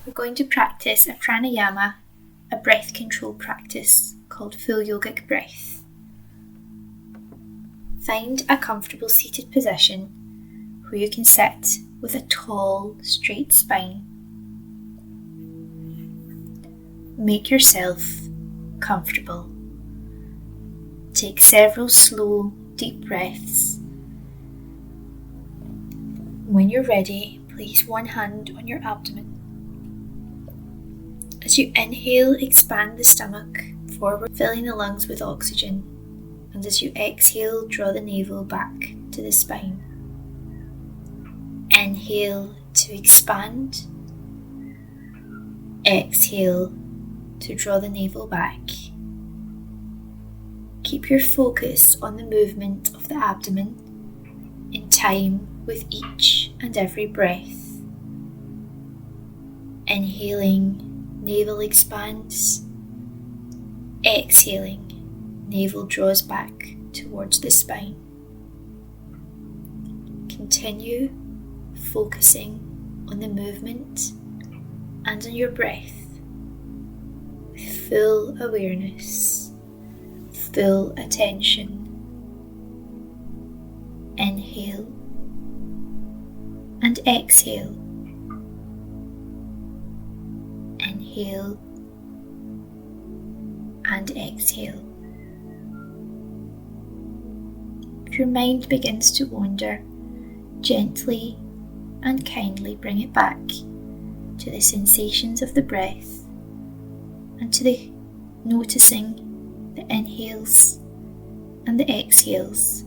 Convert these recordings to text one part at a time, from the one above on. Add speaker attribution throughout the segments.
Speaker 1: we're going to practice a pranayama, a breath control practice called full yogic breath. Find a comfortable seated position where you can sit with a tall, straight spine. Make yourself comfortable. Take several slow, deep breaths. When you're ready, place one hand on your abdomen. As you inhale, expand the stomach forward, filling the lungs with oxygen. And as you exhale, draw the navel back to the spine. Inhale to expand. Exhale to draw the navel back. Keep your focus on the movement of the abdomen in time with each and every breath. Inhaling, navel expands. Exhaling, navel draws back towards the spine. Continue focusing on the movement and on your breath with full awareness, full attention. Inhale and exhale. Inhale and exhale. If your mind begins to wander, gently and kindly bring it back to the sensations of the breath and to the noticing the inhales and the exhales.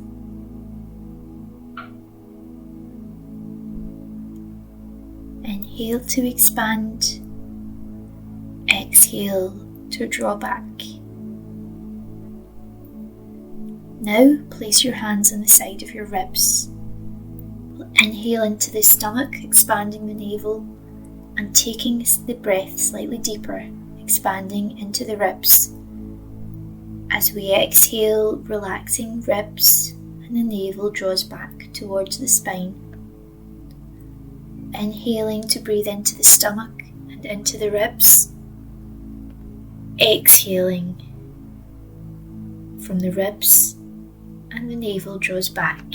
Speaker 1: Inhale to expand, exhale to draw back. Now place your hands on the side of your ribs. Inhale into the stomach, expanding the navel and taking the breath slightly deeper, expanding into the ribs. As we exhale, relaxing ribs and the navel draws back towards the spine. Inhaling to breathe into the stomach and into the ribs. Exhaling from the ribs and the navel draws back,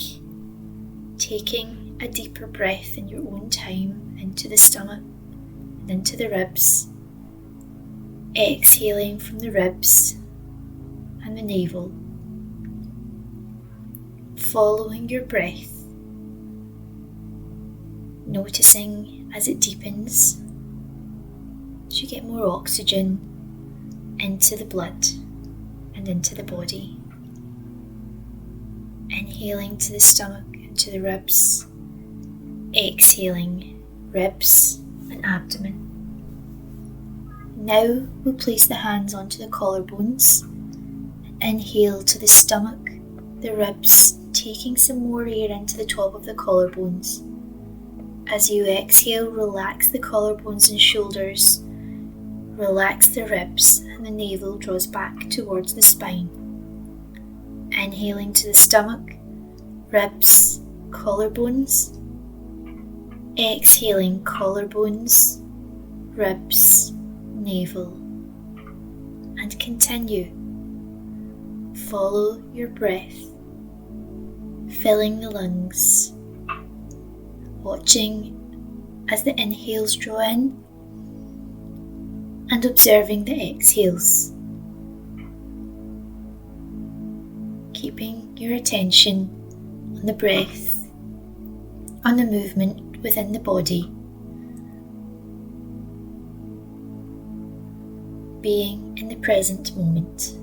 Speaker 1: taking a deeper breath in your own time into the stomach and into the ribs. Exhaling from the ribs and the navel. Following your breath, noticing as it deepens, as you get more oxygen into the blood and into the body. Inhaling to the stomach and to the ribs, exhaling ribs and abdomen. Now we'll place the hands onto the collarbones. Inhale to the stomach, the ribs, taking some more air into the top of the collarbones. As you exhale, relax the collarbones and shoulders. Relax the ribs and the navel draws back towards the spine. Inhaling to the stomach, ribs, collarbones. Exhaling, collarbones, ribs, navel. And continue. Follow your breath, filling the lungs. Watching as the inhales draw in and observing the exhales. Keeping your attention on the breath, on the movement within the body. Being in the present moment.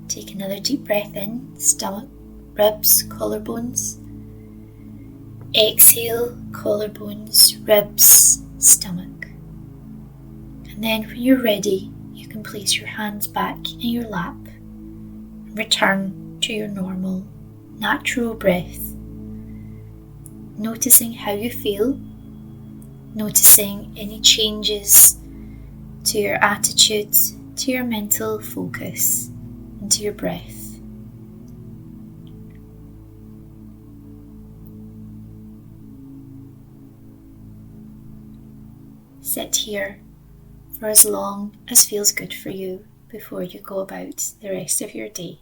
Speaker 1: Take another deep breath in, stomach, ribs, collarbones. Exhale, collarbones, ribs, stomach. And then when you're ready, you can place your hands back in your lap and return to your normal, natural breath. Noticing how you feel, noticing any changes to your attitude, to your mental focus, and to your breath. Sit here for as long as feels good for you before you go about the rest of your day.